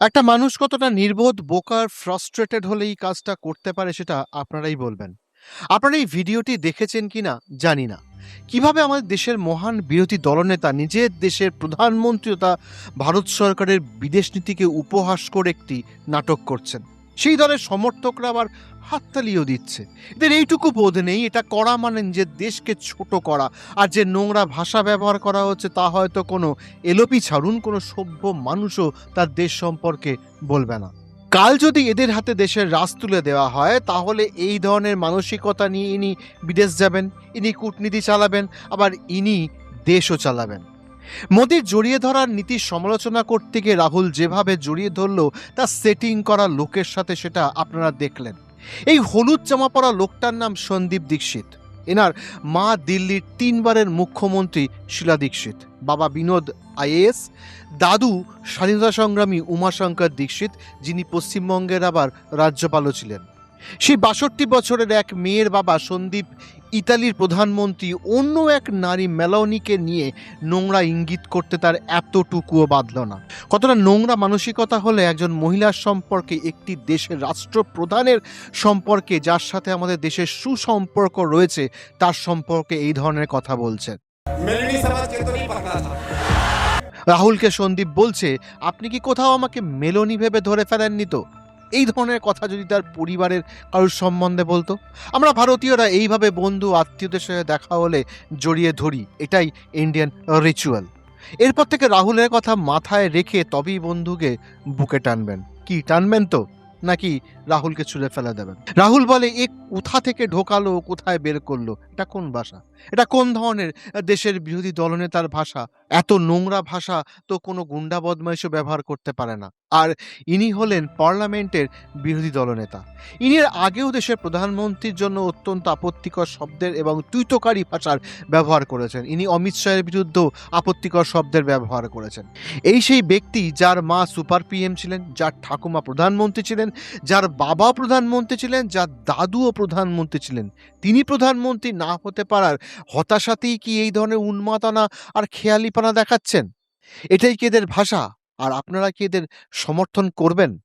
একটা মানুষ কতটা নির্বোধ, বোকা, ফ্রাস্ট্রেটেড হলে এই কাজটা করতে পারে সেটা আপনারাই বলবেন। আপনারা এই ভিডিওটি দেখেছেন কিনা জানি না। কিভাবে আমাদের দেশের মহান বিরোধী দলনেতা নিজের দেশের প্রধানমন্ত্রী তথা ভারত সরকারের বিদেশ নীতিকে উপহাস করে একটি নাটক করছেন। সেই দলের সমর্থকরা আবার হাততালিও দিচ্ছে। এদের এইটুকু বোধ নেই এটা করা মানে নিজের দেশকে ছোট করা, আর যে নোংরা ভাষা ব্যবহার করা হচ্ছে তা হয়তো কোনো এলোপি ছাড়ুন কোনো সভ্য মানুষও তার দেশ সম্পর্কে বলবে না। কাল যদি এদের হাতে দেশের রাশ তুলে দেওয়া হয় তাহলে এই ধরনের মানসিকতা নিয়ে ইনি বিদেশ যাবেন, ইনি কূটনীতি চালাবেন, আবার ইনি দেশও চালাবেন। মোদির জড়িয়ে ধরার নীতির সমালোচনা করতে গিয়ে রাহুল যেভাবে জড়িয়ে ধরল তা সেটিং করা লোকের সাথে, সেটা আপনারা দেখলেন। এই হলুদ জামা পরা লোকটার নাম সন্দীপ দীক্ষিত। এনার মা দিল্লির 3বারের মুখ্যমন্ত্রী শীলা দীক্ষিত, বাবা বিনোদ আইএএস, দাদু স্বাধীনতা সংগ্রামী উমাশঙ্কর দীক্ষিত, যিনি পশ্চিমবঙ্গের আবার রাজ্যপালও ছিলেন। সেই 62 বছরের এক মেয়ের বাবা সন্দীপ ইতালির প্রধানমন্ত্রী অন্য এক নারী মেলানিকে নিয়ে নোংরা ইঙ্গিত করতে তার এতটুকুও বাধল না। কতটা নোংরা মানসিকতা হলে একজন মহিলার সম্পর্কে, একটি দেশের রাষ্ট্রপ্রধানের সম্পর্কে, যার সাথে আমাদের দেশের সুসম্পর্ক রয়েছে, তার সম্পর্কে এই ধরনের কথা বলছেন। রাহুলকে সন্দীপ বলছে, আপনি কি কোথাও আমাকে মেলোনি ভেবে ধরে ফেলেননি তো? এই ধরনের কথা যদি তার পরিবারের কারোর সম্বন্ধে বলতো। আমরা ভারতীয়রা এইভাবে বন্ধু আত্মীয়দের সাথে দেখা হলে জড়িয়ে ধরি, এটাই ইন্ডিয়ান রিচুয়াল। এরপর থেকে রাহুলের কথা মাথায় রেখে তবেই বন্ধুকে বুকে টানবেন। কি টানবেন তো, নাকি রাহুলকে ছুঁড়ে ফেলে দেবেন? রাহুল বলে, এ কোথা থেকে ঢোকালো, কোথায় বের করলো? এটা কোন ভাষা? এটা কোন ধরনের দেশের বিরোধী দলনেতার ভাষা? এত নোংরা ভাষা তো কোনো গুন্ডা বদমাইশও ব্যবহার করতে পারে না। আর ইনি হলেন পার্লামেন্টের বিরোধী দলনেতা। ইনি এর আগেও দেশের প্রধানমন্ত্রীর জন্য অত্যন্ত আপত্তিকর শব্দের এবং তুইতকারী ভাষার ব্যবহার করেছেন। ইনি অমিত শাহের বিরুদ্ধেও আপত্তিকর শব্দের ব্যবহার করেছেন। এই সেই ব্যক্তি যার মা সুপার পিএম ছিলেন, যার ঠাকুমা প্রধানমন্ত্রী ছিলেন, যার বাবা প্রধানমন্ত্রী ছিলেন, যার দাদুও প্রধানমন্ত্রী ছিলেন। তিনি প্রধানমন্ত্রী না হতে পারার হতাশাতেই কি এই ধরনের উন্মাদনা আর খেয়ালিপনা দেখাচ্ছেন? এটাই কি এদের ভাষা? আর আপনারা কি এদের সমর্থন করবেন?